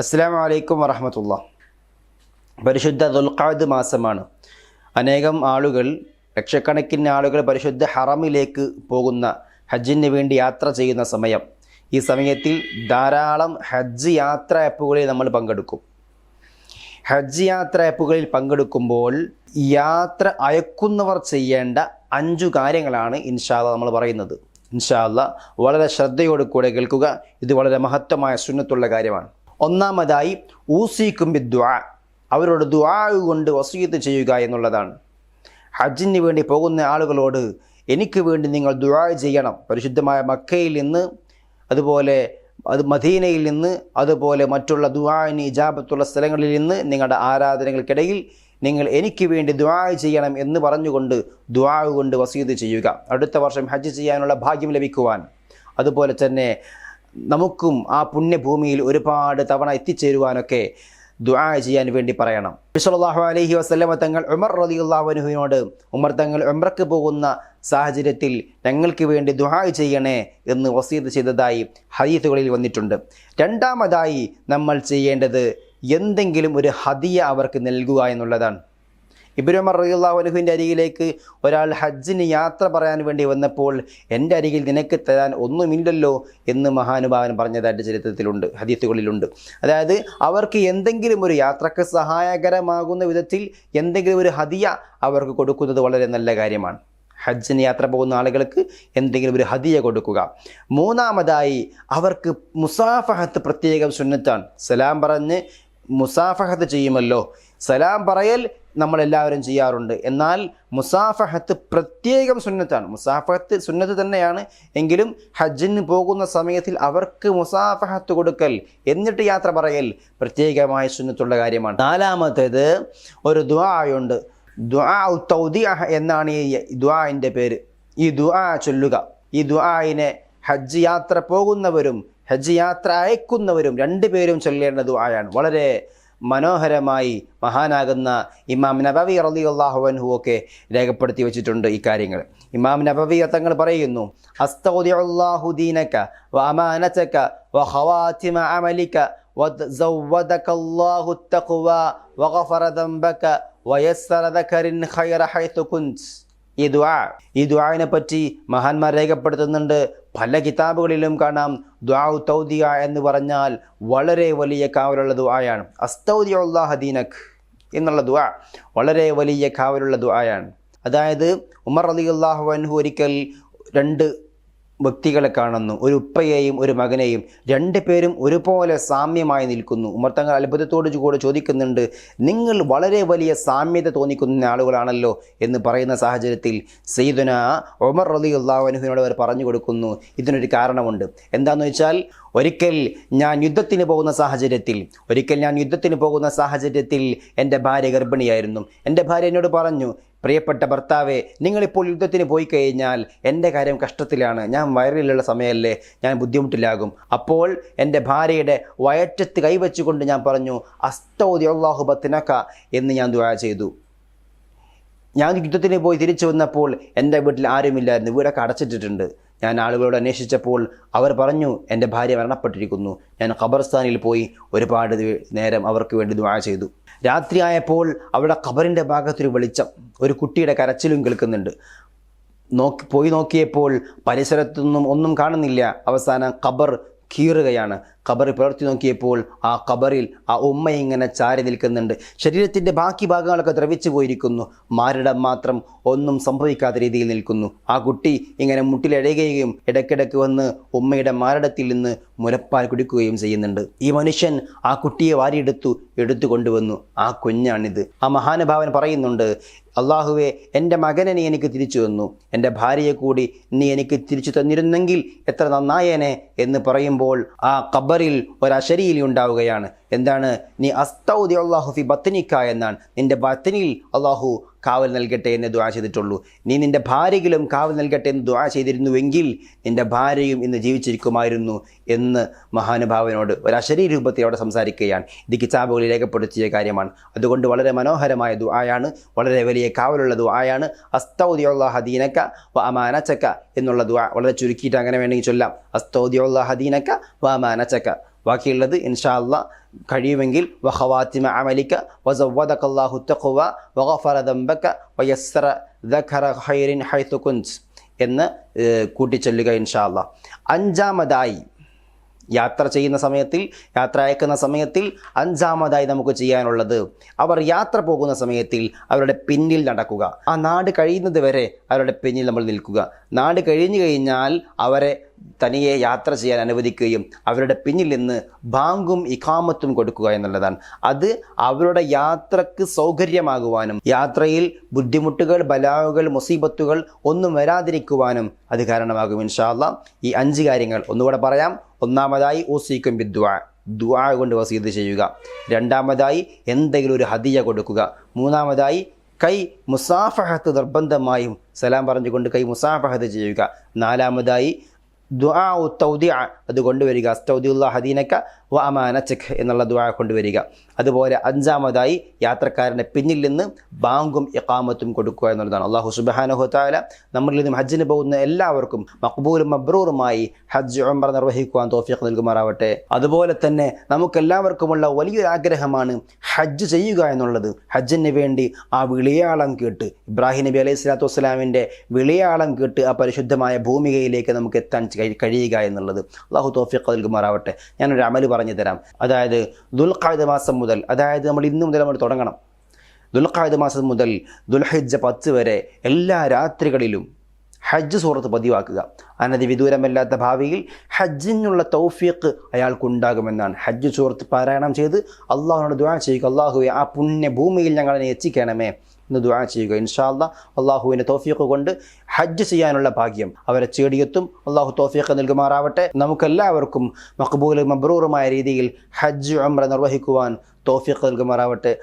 അസ്സലാമു അലൈക്കും വറഹ്മത്തുള്ളാഹി. പരിശുദ്ധ ദുൽഖഅദ് മാസമാണ്. അനേകം ആളുകൾ, ലക്ഷക്കണക്കിന് ആളുകൾ പരിശുദ്ധ ഹറമിലേക്ക് പോകുന്ന, ഹജ്ജിന് വേണ്ടി യാത്ര ചെയ്യുന്ന സമയം. ഈ സമയത്തിൽ ധാരാളം ഹജ്ജ് യാത്ര ആപ്പുകളിൽ നമ്മൾ പങ്കെടുക്കും. ഹജ്ജ് യാത്ര ആപ്പുകളിൽ പങ്കെടുക്കുമ്പോൾ യാത്ര അയക്കുന്നവർ ചെയ്യേണ്ട 5 കാര്യങ്ങളാണ് ഇൻഷാ അല്ലാഹ് നമ്മൾ പറയുന്നത്. ഇൻഷാ അല്ലാഹ് വളരെ ശ്രദ്ധയോട് കൂടെ കേൾക്കുക. ഇത് വളരെ മഹത്വമായ സുന്നത്തുള്ള കാര്യമാണ്. ഒന്നാമതായി ഊസിക്കും ബിദ്ദുആ, അവരോട് ദുആ കൊണ്ട് വസിയത്ത് ചെയ്യുക എന്നുള്ളതാണ്. ഹജ്ജിന് വേണ്ടി പോകുന്ന ആളുകളോട് എനിക്ക് വേണ്ടി നിങ്ങൾ ദുആ ചെയ്യണം. പരിശുദ്ധമായ മക്കയിൽ നിന്ന്, അതുപോലെ മദീനയിൽ നിന്ന്, അതുപോലെ മറ്റുള്ള ദുആഇന് ഇജാബത്തുള്ള സ്ഥലങ്ങളിൽ നിന്ന് നിങ്ങളുടെ ആരാധനകൾക്കിടയിൽ നിങ്ങൾ എനിക്ക് വേണ്ടി ദുആ ചെയ്യണം എന്ന് പറഞ്ഞുകൊണ്ട് ദുആ കൊണ്ട് വസിയത്ത് ചെയ്യുക. അടുത്ത വർഷം ഹജ്ജ് ചെയ്യാനുള്ള ഭാഗ്യം ലഭിക്കുവാൻ, അതുപോലെ തന്നെ നമുക്കും ആ പുണ്യഭൂമിയിൽ ഒരുപാട് തവണ എത്തിച്ചേരുവാനൊക്കെ ദുആ ചെയ്യാൻ വേണ്ടി പറയണം. സല്ലല്ലാഹു അലൈഹി വസല്ലമ തങ്ങൾ ഉമർ റളിയല്ലാഹു അൻഹുവിനോട്, ഉമർ തങ്ങൾ ഉംറക്ക് പോകുന്ന സാഹചര്യത്തിൽ ഞങ്ങൾക്ക് വേണ്ടി ദുആ ചെയ്യണേ എന്ന് വസിയത്ത് ചെയ്തതായി ഹദീസുകളിൽ വന്നിട്ടുണ്ട്. രണ്ടാമതായി നമ്മൾ ചെയ്യേണ്ടത് എന്തെങ്കിലും ഒരു ഹദിയ അവർക്ക് നൽകുക എന്നുള്ളതാണ്. ഇബ്നു ഉമർ റളിയല്ലാഹു അൻഹുവിൻ്റെ അരികിലേക്ക് ഒരാൾ ഹജ്ജിന് യാത്ര പറയാൻ വേണ്ടി വന്നപ്പോൾ, എൻ്റെ അരികിൽ നിനക്ക് തരാൻ ഒന്നുമില്ലല്ലോ എന്ന് മഹാനുഭാവൻ പറഞ്ഞതായിട്ട് ചരിത്രത്തിലുണ്ട്, ഹദീസുകളിലുണ്ട്. അതായത് അവർക്ക് എന്തെങ്കിലും ഒരു യാത്രക്ക് സഹായകരമാകുന്ന വിധത്തിൽ എന്തെങ്കിലും ഒരു ഹദിയ അവർക്ക് കൊടുക്കുന്നത് വളരെ നല്ല കാര്യമാണ്. ഹജ്ജിന് യാത്ര പോകുന്ന ആളുകൾക്ക് എന്തെങ്കിലും ഒരു ഹദിയ കൊടുക്കുക. മൂന്നാമതായി അവർക്ക് മുസാഫഹത്ത് പ്രത്യേകം സുന്നത്താണ്. സലാം പറഞ്ഞ് മുസാഫഹത്ത് ചെയ്യുമല്ലോ. സലാം പറയൽ നമ്മളെല്ലാവരും ചെയ്യാറുണ്ട്, എന്നാൽ മുസാഫഹത്ത് പ്രത്യേകം സുന്നത്താണ്. മുസാഫഹത്ത് സുന്നത്ത് തന്നെയാണ്, എങ്കിലും ഹജ്ജിന് പോകുന്ന സമയത്തിൽ അവർക്ക് മുസാഫഹത്ത് കൊടുക്കൽ, എന്നിട്ട് യാത്ര പറയൽ പ്രത്യേകമായ സുന്നത്തുള്ള കാര്യമാണ്. നാലാമത്തേത് ഒരു ദുആയുണ്ട്. ദുആ തൗദിഅഹ് എന്നാണ് ഈ ദുആഇൻ്റെ പേര്. ഈ ദുആ ചൊല്ലുക. ഈ ദുആഇനെ ഹജ്ജ് യാത്ര പോകുന്നവരും ഹജ്ജ് യാത്ര അയക്കുന്നവരും രണ്ടുപേരും ചൊല്ലേണ്ട ദുആയാണ്. വളരെ മനോഹരമായി മഹാനാകുന്ന ഇമാം നബവി റളിയല്ലാഹു അൻഹു ഒക്കെ രേഖപ്പെടുത്തി വെച്ചിട്ടുണ്ട് ഈ കാര്യങ്ങൾ. ഇമാം നബവി തങ്ങൾ പറയുന്നു, അസ്തൗദിഉല്ലാഹു ദീനക വ അമാനതക വ ഖവാതിമ അമലിക വസവ്വദകല്ലാഹു തഖ്വ വഗഫറ ദംബക വയസ്സറ ദകറിൻ ഖൈറ ഹൈതു കുൻത്. ഈ ദുആഇനെ പറ്റി മഹാന്മാർ രേഖപ്പെടുത്തുന്നുണ്ട്. പല കിതാബുകളിലും കാണാം. ദുആ തൗദിയ എന്ന് പറഞ്ഞാൽ വളരെ വലിയ കാവലുള്ള ദുആയാണ്. അസ്തൗദിഉല്ലാഹ ദീനക് എന്നുള്ള ദുആ വളരെ വലിയ കാവലുള്ള ദുആയാണ്. അതായത് ഉമർ റളിയല്ലാഹു അൻഹു ഒരിക്കൽ 2 വ്യക്തികളെ കാണുന്നു, ഒരു ഉപ്പയെയും ഒരു മകനെയും. 2 പേരും ഒരുപോലെ സാമ്യമായി നിൽക്കുന്നു. ഉമർ തങ്ങൾ അത്ഭുതത്തോടു കൂടെ ചോദിക്കുന്നുണ്ട്, നിങ്ങൾ വളരെ വലിയ സാമ്യത തോന്നിക്കുന്ന ആളുകളാണല്ലോ എന്ന് പറയുന്ന സാഹചര്യത്തിൽ സയ്യിദുനാ ഉമർ റളിയല്ലാഹു അൻഹുവിനോട് അവർ പറഞ്ഞു കൊടുക്കുന്നു, ഇതിനൊരു കാരണമുണ്ട്. എന്താണെന്ന് വെച്ചാൽ, ഒരിക്കൽ ഞാൻ യുദ്ധത്തിന് പോകുന്ന സാഹചര്യത്തിൽ എൻ്റെ ഭാര്യ ഗർഭിണിയായിരുന്നു. എൻ്റെ ഭാര്യ എന്നോട് പറഞ്ഞു, പ്രിയപ്പെട്ട ഭർത്താവേ, നിങ്ങളിപ്പോൾ യുദ്ധത്തിന് പോയി കഴിഞ്ഞാൽ എൻ്റെ കാര്യം കഷ്ടത്തിലാണ്, ഞാൻ വയറിലുള്ള സമയമല്ലേ, ഞാൻ ബുദ്ധിമുട്ടിലാകും. അപ്പോൾ എൻ്റെ ഭാര്യയുടെ വയറ്റത്ത് കൈവച്ചുകൊണ്ട് ഞാൻ പറഞ്ഞു, അസ്തൗദിഉല്ലാഹു ബത്നക എന്ന് ഞാൻ ദുആ ചെയ്തു. ഞാൻ യുദ്ധത്തിന് പോയി തിരിച്ചു വന്നപ്പോൾ എൻ്റെ വീട്ടിൽ ആരുമില്ലായിരുന്നു, വീടൊക്കെ അടച്ചിട്ടിട്ടുണ്ട്. ഞാൻ ആളുകളോട് അന്വേഷിച്ചപ്പോൾ അവർ പറഞ്ഞു, എൻ്റെ ഭാര്യ മരണപ്പെട്ടിരിക്കുന്നു. ഞാൻ ഖബർസ്ഥാനിൽ പോയി ഒരുപാട് നേരം അവർക്ക് വേണ്ടി ദുആ ചെയ്തു. രാത്രിയായപ്പോൾ അവിടെ ഖബറിൻ്റെ ഭാഗത്തൊരു വെളിച്ചം, ഒരു കുട്ടിയുടെ കരച്ചിലും കേൾക്കുന്നുണ്ട്. പോയി നോക്കിയപ്പോൾ പരിസരത്തൊന്നും ഒന്നും കാണുന്നില്ല. അവസാനം ഖബർ കീറുകയാണ്. ഖബർ പുലർത്തി നോക്കിയപ്പോൾ ആ ഖബറിൽ ആ ഉമ്മ ഇങ്ങനെ ചാരി നിൽക്കുന്നുണ്ട്. ശരീരത്തിൻ്റെ ബാക്കി ഭാഗങ്ങളൊക്കെ ദ്രവിച്ചു പോയിരിക്കുന്നു, മാരടം മാത്രം ഒന്നും സംഭവിക്കാത്ത രീതിയിൽ നിൽക്കുന്നു. ആ കുട്ടി ഇങ്ങനെ മുട്ടിലഴയുകയും ഇടയ്ക്കിടയ്ക്ക് വന്ന് ഉമ്മയുടെ മാരടത്തിൽ നിന്ന് മുലപ്പാൽ കുടിക്കുകയും ചെയ്യുന്നുണ്ട്. ഈ മനുഷ്യൻ ആ കുട്ടിയെ എടുത്തു കൊണ്ടുവന്നു. ആ കുഞ്ഞാണിത്. ആ മഹാനുഭാവൻ പറയുന്നുണ്ട്, അള്ളാഹുവേ, എൻ്റെ മകനെ നീ എനിക്ക് തിരിച്ചു തന്നു, എൻ്റെ ഭാര്യയെ കൂടി നീ എനിക്ക് തിരിച്ചു തന്നിരുന്നെങ്കിൽ എത്ര നന്നായേനെ എന്ന് പറയുമ്പോൾ ആ ഖബറിൽ ഒരശരീരി ഉണ്ടാവുകയാണ്. എന്താണ്? നീ അസ്തൗദിഉല്ലാഹു ഫി ബത്നിക എന്നാണ്. നിൻ്റെ ബത്നിൽ അള്ളാഹു കാവൽ നൽകട്ടെ എന്ന് ദുആ ചെയ്തിട്ടുള്ളൂ. നീ നിൻ്റെ ഭാര്യയിലും കാവൽ നൽകട്ടെ എന്ന് ദുആ ചെയ്തിരുന്നുവെങ്കിൽ നിൻ്റെ ഭാര്യയും ഇന്ന് ജീവിച്ചിരിക്കുമായിരുന്നു എന്ന് മഹാനുഭാവനോട് ഒരശരീര രൂപത്തിൽ അവിടെ സംസാരിക്കുകയാണ്. ഇത് കിതാബുകളിൽ രേഖപ്പെടുത്തിയ കാര്യമാണ്. അതുകൊണ്ട് വളരെ മനോഹരമായ ദുആയാണ്, വളരെ വലിയ കാവലുള്ള ദുആയാണ്. അസ്തൗദിഉല്ലാഹ ദീനക വ അമാനതക എന്നുള്ള ദുആ വളരെ ചുരുക്കിയിട്ട് അങ്ങനെ വേണമെങ്കിൽ ചൊല്ലാം. അസ്തൗദിഉല്ലാഹ ദീനക വ അമാനതക. ബാക്കിയുള്ളത് ഇൻഷാ അല്ലാഹ് കഴിയുമെങ്കിൽ വഖവാത്തിമ അമലിക വസവ്വദകല്ലാഹു തഖ്വ വഗഫറ ദംബക വയസ്സറ ദഖറ ഖൈറിൻ ഹൈതു കുൻത് എന്ന് കൂട്ടിച്ചൊല്ലുക ഇൻഷാ അല്ലാഹ്. അഞ്ചാമതായി യാത്ര ചെയ്യുന്ന സമയത്തിൽ, യാത്ര അയക്കുന്ന സമയത്തിൽ അഞ്ചാമതായി നമുക്ക് ചെയ്യാനുള്ളത്, അവർ യാത്ര പോകുന്ന സമയത്തിൽ അവരുടെ പിന്നിൽ നടക്കുക. ആ നാട് കഴിയുന്നത് വരെ അവരുടെ പിന്നിൽ നമ്മൾ നിൽക്കുക. നാട് കഴിഞ്ഞു കഴിഞ്ഞാൽ അവരെ തനിയെ യാത്ര ചെയ്യാൻ അനുവദിക്കുകയും അവരുടെ പിന്നിൽ നിന്ന് ബാങ്കും ഇഖാമത്തും കൊടുക്കുക എന്നുള്ളതാണ്. അത് അവരുടെ യാത്രക്ക് സൗകര്യമാകുവാനും യാത്രയിൽ ബുദ്ധിമുട്ടുകൾ, ബലാവുകൾ, മുസീബത്തുകൾ ഒന്നും വരാതിരിക്കുവാനും അത് കാരണമാകും ഇൻഷാ അല്ലാഹ്. ഈ 5 കാര്യങ്ങൾ ഒന്നുകൂടെ പറയാം. ഒന്നാമതായി ഊസിക്കും ബിദ്ദുആ, ദുആ കൊണ്ട് വസീയത്ത് ചെയ്യുക. രണ്ടാമതായി എന്തെങ്കിലും ഒരു ഹദിയ കൊടുക്കുക. മൂന്നാമതായി കൈ മുസാഫഹത്ത് നിർബന്ധമായും സലാം പറഞ്ഞുകൊണ്ട് കൈ മുസാഫഹത്ത് ചെയ്യുക. നാലാമതായി ദുആ തൗദിഅ, അത് കൊണ്ടുവരിക. അസ്തൗദിഉല്ലാഹ ദീനക വ അമാനതക എന്നുള്ള ദുആ കൊണ്ടുവരിക. അതുപോലെ അഞ്ചാമതായി യാത്രക്കാരൻ്റെ പിന്നിൽ നിന്ന് ബാങ്കും ഇഖാമത്തും കൊടുക്കുക എന്നുള്ളതാണ്. അല്ലാഹു സുബ്ഹാനഹു വ തആല നമ്മളിൽ നിന്നും ഹജ്ജിന് പോകുന്ന എല്ലാവർക്കും മഖ്ബൂലും മബ്രൂറുമായി ഹജ്ജ് ഉംറ നിർവഹിക്കുവാൻ തൗഫീഖ് നൽകുമാറാവട്ടെ. അതുപോലെ തന്നെ നമുക്കെല്ലാവർക്കുമുള്ള വലിയൊരു ആഗ്രഹമാണ് ഹജ്ജ് ചെയ്യുക എന്നുള്ളത്. ഹജ്ജിന് വേണ്ടി ആ വിളിയാളം കേട്ട്, ഇബ്രാഹിം നബി അലൈഹി സ്വലാത്തു വസ്സലാമിൻ്റെ വിളിയാളം കേട്ട് ആ പരിശുദ്ധമായ ഭൂമികയിലേക്ക് നമുക്ക് എത്താൻ കഴിയുക എന്നുള്ളത്. അല്ലാഹു തൗഫീഖ് നൽകുമാറാവട്ടെ. ഞാനൊരു അമല് പറഞ്ഞു തരാം. അതായത് ദുൽഖഅദ മാസം മുതൽ, അതായത് നമ്മൾ ഇന്ന് മുതൽ നമ്മൾ തുടങ്ങണം. ദുൽഖഅദ മാസം മുതൽ ദുൽഹിജ്ജ 10 വരെ എല്ലാ രാത്രികളിലും ഹജ്ജ് സൂറത്ത് പതിവാക്കുക. അനധി വിദൂരമല്ലാത്ത ഭാവിയിൽ ഹജ്ജിനുള്ള തൗഫീഖ് അയാൾക്കുണ്ടാകുമെന്നാണ്. ഹജ്ജ് സൂറത്ത് പാരായണം ചെയ്ത് അള്ളാഹുവിനോട് ദുആ ചെയ്യുക. അള്ളാഹുവെ ആ പുണ്യ ഭൂമിയിൽ ഞങ്ങളെ എത്തിക്കണമേ എന്ന് ദുആ ചെയ്യുക. ഇൻഷാ അല്ലാഹ് അള്ളാഹുവിൻ്റെ തൗഫീഖ് കൊണ്ട് ഹജ്ജ് ചെയ്യാനുള്ള ഭാഗ്യം അവരെ ചേടിയെത്തും. അള്ളാഹു തൗഫീഖ് നൽകുമാറാവട്ടെ. നമുക്കെല്ലാവർക്കും മഖ്ബൂലും മബ്രൂറുമായ രീതിയിൽ ഹജ്ജ് ഉംറ നിർവഹിക്കുവാൻ തൗഫീഖ് നൽകുമാറാവട്ടെ.